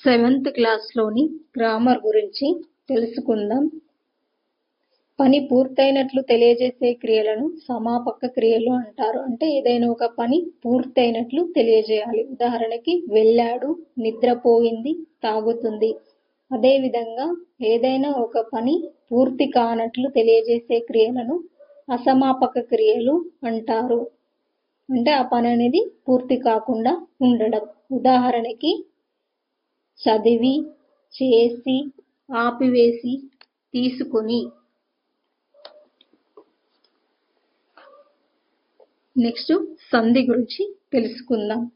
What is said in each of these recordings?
Seventh క్లాస్లోని grammar గురించి తెలుసుకుందాం. పని పూర్తయినట్లు తెలియజేసే క్రియలను సమాపక క్రియలు అంటారు. అంటే ఏదైనా ఒక పని పూర్తయినట్లు తెలియజేయాలి. ఉదాహరణకి వెళ్ళాడు, నిద్రపోయింది, తాగుతుంది. అదేవిధంగా ఏదైనా ఒక పని పూర్తి కానట్లు తెలియజేసే క్రియలను అసమాపక క్రియలు అంటారు. అంటే ఆ పని అనేది పూర్తి కాకుండా ఉండడం. ఉదాహరణకి చదివి, చేసి, ఆపివేసి, తీసుకొని. నెక్స్ట్ సంధి గురించి తెలుసుకుందాం.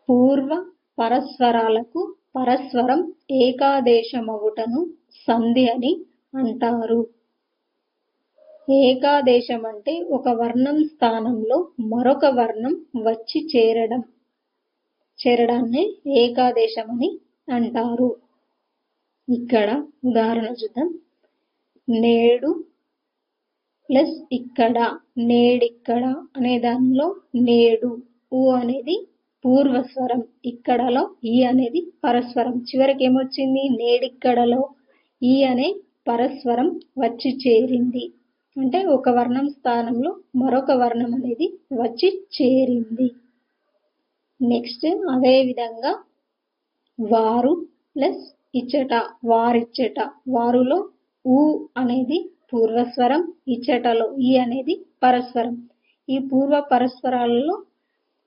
పూర్వ పరస్వరాలకు పరస్వరం ఏకాదేశమగుటను సంధి అని అంటారు. ఏకాదేశం అంటే ఒక వర్ణం స్థానంలో మరొక వర్ణం వచ్చి చేరడాన్ని ఏకాదేశం అని అంటారు. ఇక్కడ ఉదాహరణ చూద్దాం. నేడు ప్లస్ ఇక్కడ, నేడిక్కడ అనే దానిలో నేడు ఊ అనేది పూర్వస్వరం, ఇక్కడలో ఈ అనేది పరస్వరం. చివరికి ఏమొచ్చింది? నేడిక్కడలో ఈ అనే పరస్వరం వచ్చి చేరింది. అంటే ఒక వర్ణం స్థానంలో మరొక వర్ణం అనేది వచ్చి చేరింది. నెక్స్ట్ అదే విధంగా వారు ప్లస్ ఇచ్చట, వారిచ్చట. వారులో ఊ అనేది పూర్వస్వరం, ఇచ్చటలో ఈ అనేది పరస్వరం. ఈ పూర్వ పరస్వరాలలో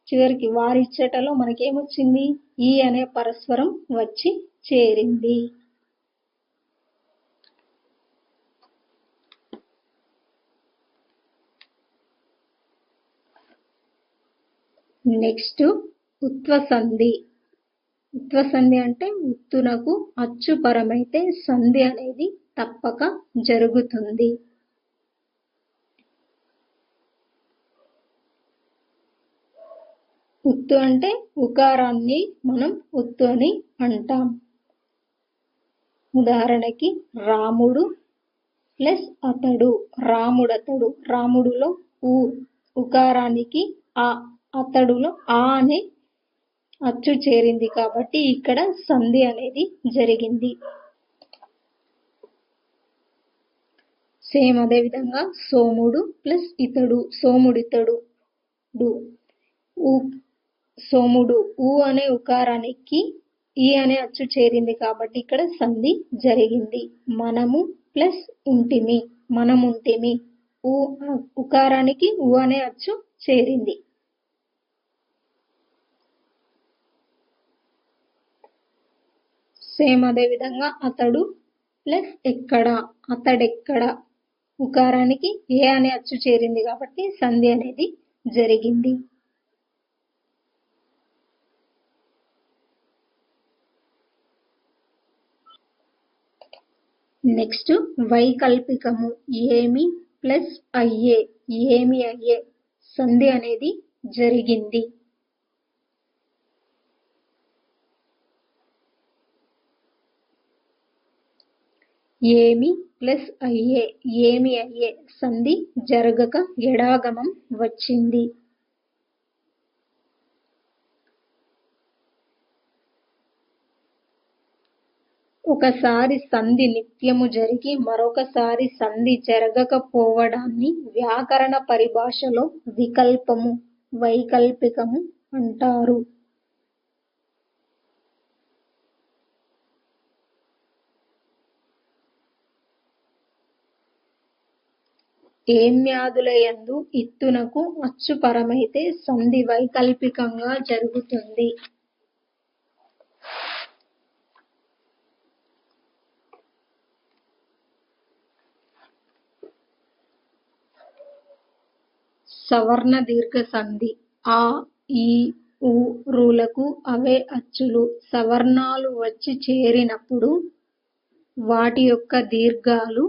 చివరికి వారిచ్చటలో మనకేమొచ్చింది? ఈ అనే పరస్వరం వచ్చి చేరింది. నెక్స్ట్ ఉత్వసంధి. ఉత్వసంధి అంటే ఉత్తునకు అచ్చుపరమైతే సంధి అనేది తప్పక జరుగుతుంది. ఉత్తు అంటే ఉకారాన్ని మనం ఉత్తు అని అంటాం. ఉదాహరణకి రాముడు ప్లస్ అతడు, రాముడతడు. రాముడులో ఉకారానికి ఆ, అతడులో ఆ అనే అచ్చు చేరింది కాబట్టి ఇక్కడ సంధి అనేది జరిగింది. సేమ్ అదే విధంగా సోముడు ప్లస్ ఇతడు, సోముడితడు. సోముడు ఊ అనే ఉకారానికి ఈ అనే అచ్చు చేరింది కాబట్టి ఇక్కడ సంధి జరిగింది. మనము ప్లస్ ఉంటిమి, మనముంటిమి. ఉకారానికి ఊ అనే అచ్చు చేరింది. సేమ్ అదే విధంగా అతడు ప్లస్ ఎక్కడ, అతడెక్కడ. ఉకారానికి ఏ అనే అచ్చు చేరింది కాబట్టి సంధి అనేది జరిగింది. నెక్స్ట్ వైకల్పికము. ఏమి ప్లస్ అయ్యే, ఏమి అయ్యే. సంధి అనేది జరిగింది. ఏమి ప్లస్ అయ్యే, ఏమి అయ్యే. సంధి జరగక ఎడాగమం వచ్చింది. ఒకసారి సంధి నిత్యము జరిగి మరొకసారి సంధి జరగకపోవడాన్ని వ్యాకరణ పరిభాషలో వికల్పము, వైకల్పికము అంటారు. ఏమ్యాదులయందు ఇత్తునకు అచ్చుపరమైతే సంధి వైకల్పికంగా జరుగుతుంది. సవర్ణ దీర్ఘ సంధి. ఆ, ఈ, ఊ, రులకు అవే అచ్చులు. సవర్ణాలు వచ్చి చేరినప్పుడు వాటి యొక్క దీర్ఘాలు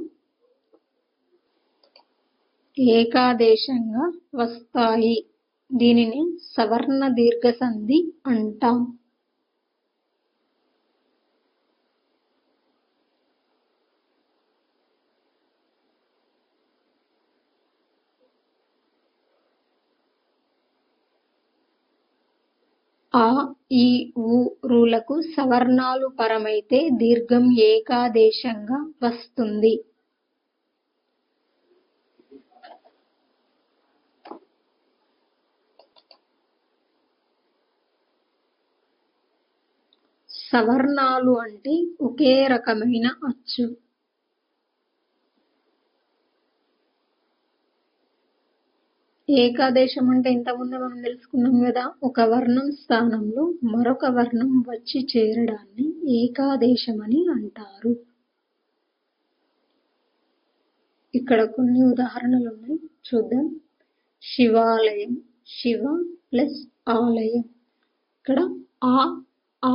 ఏకాదేశంగా వస్తాయి. దీనిని సవర్ణ దీర్ఘ సంధి అంటాం. ఆ, ఈ, ఊ, రులకు సవర్ణాలు పరమైతే దీర్ఘం ఏకాదేశంగా వస్తుంది. సవర్ణాలు అంటే ఒకే రకమైన అచ్చు. ఏకాదేశం అంటే ఇంతకుముందు మనం తెలుసుకున్నాం కదా, ఒక వర్ణం స్థానంలో మరొక వర్ణం వచ్చి చేరడాన్ని ఏకాదేశం అని అంటారు. ఇక్కడ కొన్ని ఉదాహరణలు ఉన్నాయి, చూద్దాం. శివాలయం, శివ ప్లస్ ఆలయం. ఇక్కడ ఆ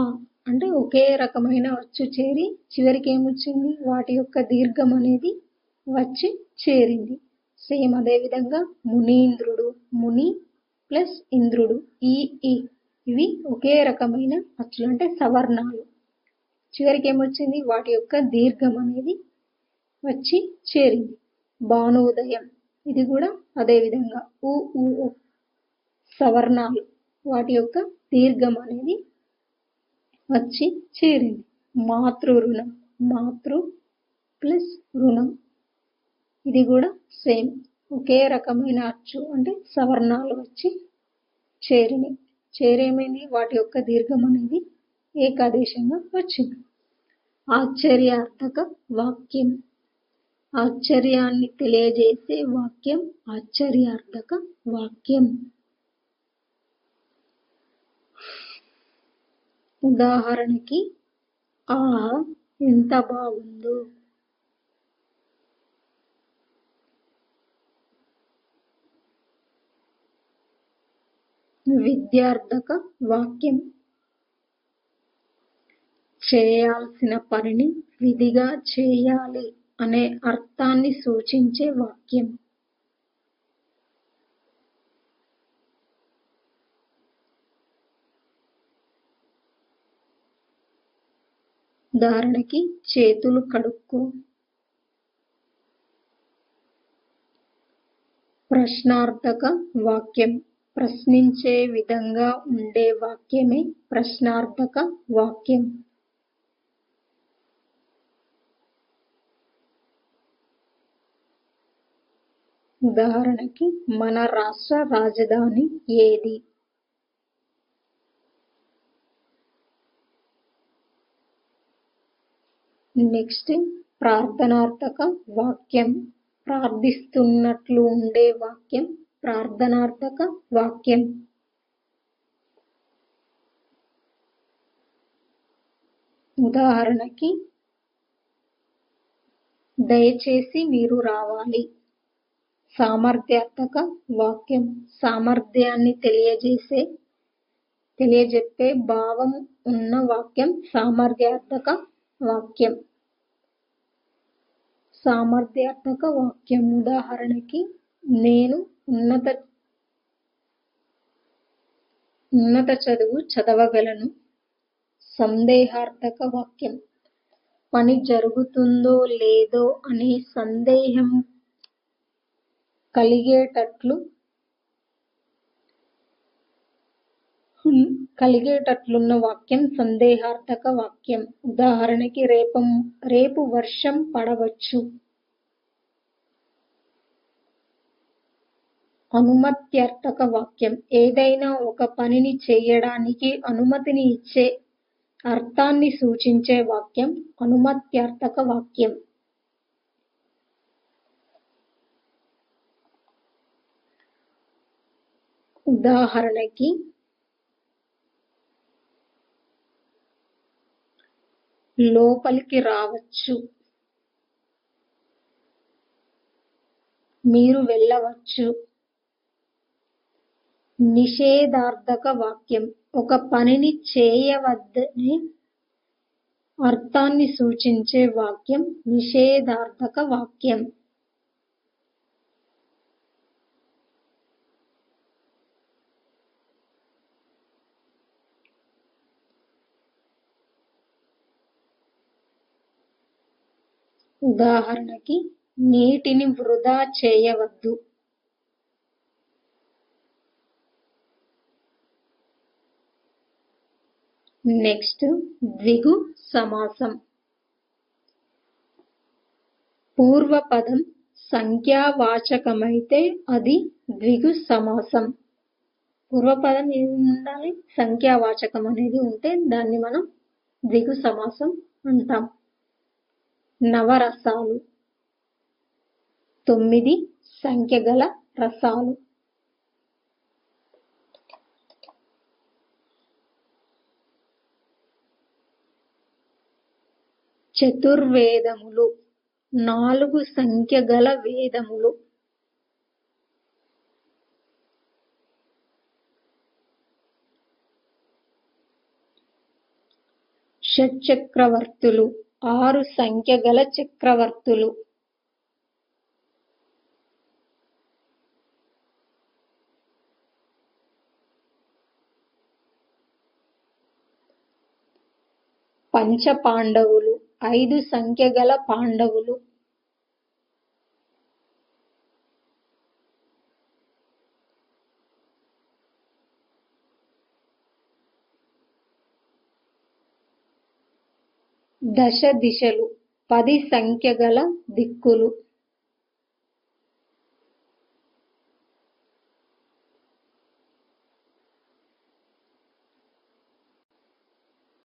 అంటే ఒకే రకమైన అచ్చు చేరి చివరికి ఏమొచ్చింది, వాటి యొక్క దీర్ఘం అనేది వచ్చి చేరింది. సేమ్ అదే విధంగా మునీంద్రుడు, ముని ప్లస్ ఇంద్రుడు, ఈ ఇవి ఒకే రకమైన అచ్చులు అంటే సవర్ణాలు. చివరికి ఏమొచ్చింది, వాటి యొక్క దీర్ఘం అనేది వచ్చి చేరింది. భానుదయం, ఇది కూడా అదే విధంగా సవర్ణాలు, వాటి యొక్క దీర్ఘం అనేది వచ్చి చేరింది. మాతృరుణం, మాతృ ప్లస్ రుణం, ఇది కూడా సేమ్ ఒకే రకమైన అచ్చు అంటే సవర్ణాలు వచ్చి చేరేమైంది, వాటి యొక్క దీర్ఘం అనేది ఏకాదేశంగా వచ్చింది. ఆశ్చర్యార్థక వాక్యం, ఆశ్చర్యాన్ని తెలియజేసే వాక్యం ఆశ్చర్యార్థక వాక్యం. ఉదాహరణకి, ఆహా ఎంత బాగుందో. విద్యార్థక వాక్యం, చేయాల్సిన పనిని విధిగా చేయాలి అనే అర్థాన్ని సూచించే వాక్యం. ఉదాహరణకి, చేతులు కడుక్కో. ప్రశ్నార్థక వాక్యం, ప్రశ్నించే విధంగా ఉండే వాక్యమే ప్రశ్నార్థక వాక్యం. ఉదాహరణకి, మన రాష్ట్ర రాజధాని ఏది? నెక్స్ట్, ప్రార్థనార్థక వాక్యం, ప్రార్థిస్తున్నట్లు ఉండే వాక్యం ప్రార్థనార్థక వాక్యం. ఉదాహరణకి, దయచేసి మీరు రావాలి. సామర్థ్యార్థక వాక్యం, సామర్థ్యాన్ని తెలియజెప్పే భావం ఉన్న వాక్యం సామర్థ్యార్థక వాక్యం. సామర్థ్యార్థక వాక్యం, ఉదాహరణకి, నేను ఉన్నత చదువు చదవగలను. సందేహార్థక వాక్యం, పని జరుగుతుందో లేదో అనే సందేహం కలిగేటట్లున్న వాక్యం సందేహార్థక వాక్యం. ఉదాహరణకి, రేపు వర్షం పడవచ్చు. అనుమత్యర్థక వాక్యం, ఏదైనా ఒక పనిని చేయడానికి అనుమతిని ఇచ్చే అర్థాన్ని సూచించే వాక్యం అనుమత్యర్థక వాక్యం. ఉదాహరణకి, లోపలికి రావచ్చు, మీరు వెళ్ళవచ్చు. నిషేధార్థక వాక్యం, ఒక పనిని చేయవద్దనే అర్థాన్ని సూచించే వాక్యం నిషేధార్థక వాక్యం. ఉదాహరణకి, నీటిని వృధా చేయవద్దు. నెక్స్ట్ ద్విగు సమాసం. పూర్వపదం సంఖ్యావాచకమైతే అది ద్విగు సమాసం. పూర్వపదం ఏమి ఉండాలి? సంఖ్యావాచకం అనేది ఉంటే దాన్ని మనం ద్విగు సమాసం అంటాం. నవరసాలు 9 సంఖ్య గల రసాలు. చతుర్వేదములు 4 సంఖ్య గల వేదములు. షట్చక్రవర్తులు 6 సంఖ్య గల చక్రవర్తులు. పంచపాండవులు 5 సంఖ్య గల పాండవులు. దశ దిశలు 10 సంఖ్య గల దిక్కులు.